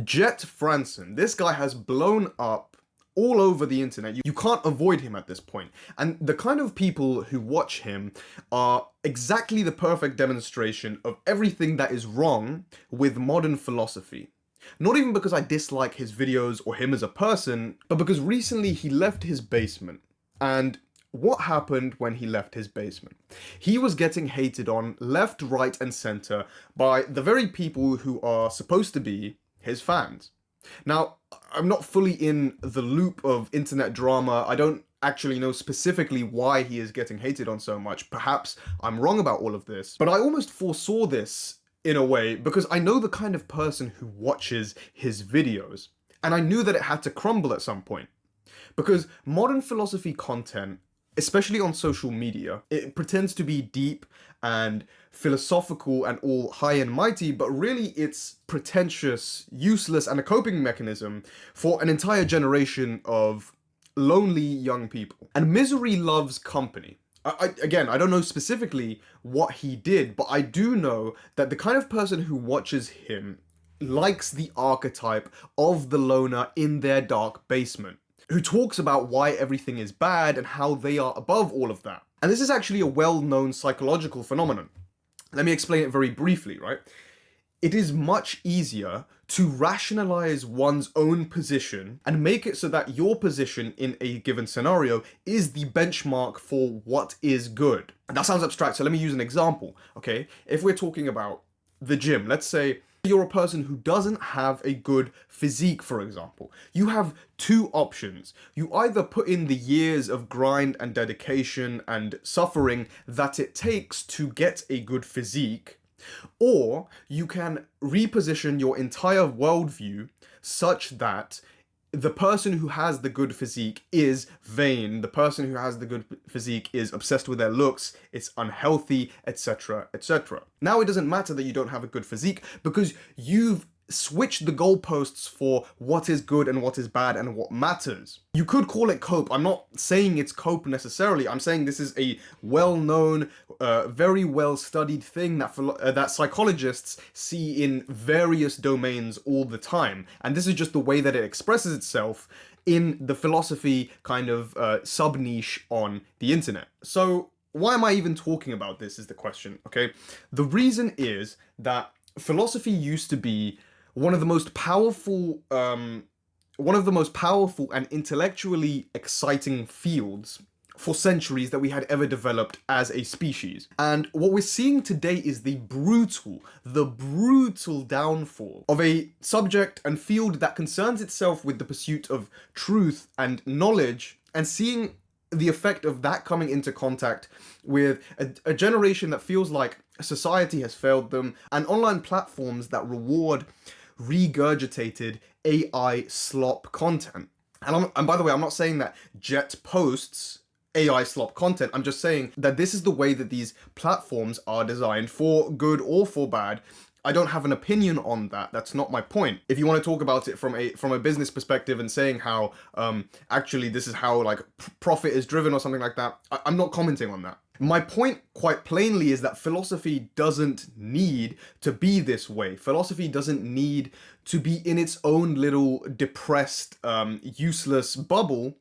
Jet Franson, this guy has blown up all over the internet. You can't avoid him at this point. And the kind of people who watch him are exactly the perfect demonstration of everything that is wrong with modern philosophy. Not even because I dislike his videos or him as a person, but because recently he left his basement. And what happened when he left his basement? He was getting hated on left, right, and center by the very people who are supposed to be his fans. Now, I'm not fully in the loop of internet drama. I don't actually know specifically why he is getting hated on so much. Perhaps I'm wrong about all of this, but I almost foresaw this in a way because I know the kind of person who watches his videos, and I knew that it had to crumble at some point. Because modern philosophy content, especially on social media, it pretends to be deep and philosophical and all high and mighty, but really it's pretentious, useless, and a coping mechanism for an entire generation of lonely young people. And misery loves company. Again, I don't know specifically what he did, but I do know that the kind of person who watches him likes the archetype of the loner in their dark basement, who talks about why everything is bad and how they are above all of that. And this is actually a well-known psychological phenomenon. Let me explain it very briefly, right? It is much easier to rationalize one's own position and make it so that your position in a given scenario is the benchmark for what is good. And that sounds abstract, so let me use an example, okay? If we're talking about the gym, let's say you're a person who doesn't have a good physique, for example. You have two options. You either put in the years of grind and dedication and suffering that it takes to get a good physique, or you can reposition your entire worldview such that the person who has the good physique is vain, the person who has the good physique is obsessed with their looks, it's unhealthy, etc., etc. Now it doesn't matter that you don't have a good physique because you've switched the goalposts for what is good and what is bad and what matters. You could call it cope. I'm not saying it's cope necessarily. I'm saying this is a well-known, very well-studied thing that psychologists see in various domains all the time. And this is just the way that it expresses itself in the philosophy kind of sub-niche on the internet. So why am I even talking about this is the question, okay? The reason is that philosophy used to be one of the most powerful and intellectually exciting fields for centuries that we had ever developed as a species. And what we're seeing today is the brutal downfall of a subject and field that concerns itself with the pursuit of truth and knowledge, and seeing the effect of that coming into contact with a generation that feels like society has failed them, and online platforms that reward regurgitated AI slop content. And by the way, I'm not saying that Jet posts AI slop content. I'm just saying that this is the way that these platforms are designed, for good or for bad. I don't have an opinion on that. That's not my point. If you want to talk about it from a business perspective and saying how actually this is how like profit is driven or something like that, I'm not commenting on that. My point, quite plainly, is that philosophy doesn't need to be this way. Philosophy doesn't need to be in its own little depressed, useless bubble.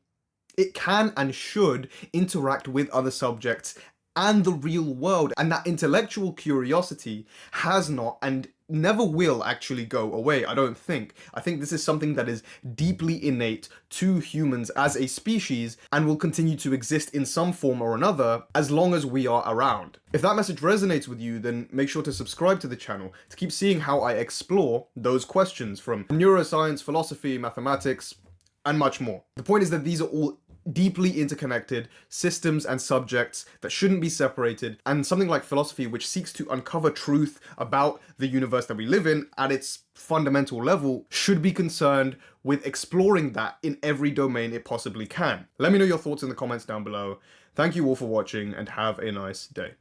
It can and should interact with other subjects and the real world, and that intellectual curiosity has not and never will actually go away, I don't think. I think this is something that is deeply innate to humans as a species and will continue to exist in some form or another as long as we are around. If that message resonates with you, then make sure to subscribe to the channel to keep seeing how I explore those questions from neuroscience, philosophy, mathematics, and much more. The point is that these are all deeply interconnected systems and subjects that shouldn't be separated, and something like philosophy, which seeks to uncover truth about the universe that we live in at its fundamental level, should be concerned with exploring that in every domain it possibly can. Let me know your thoughts in the comments down below. Thank you all for watching and have a nice day.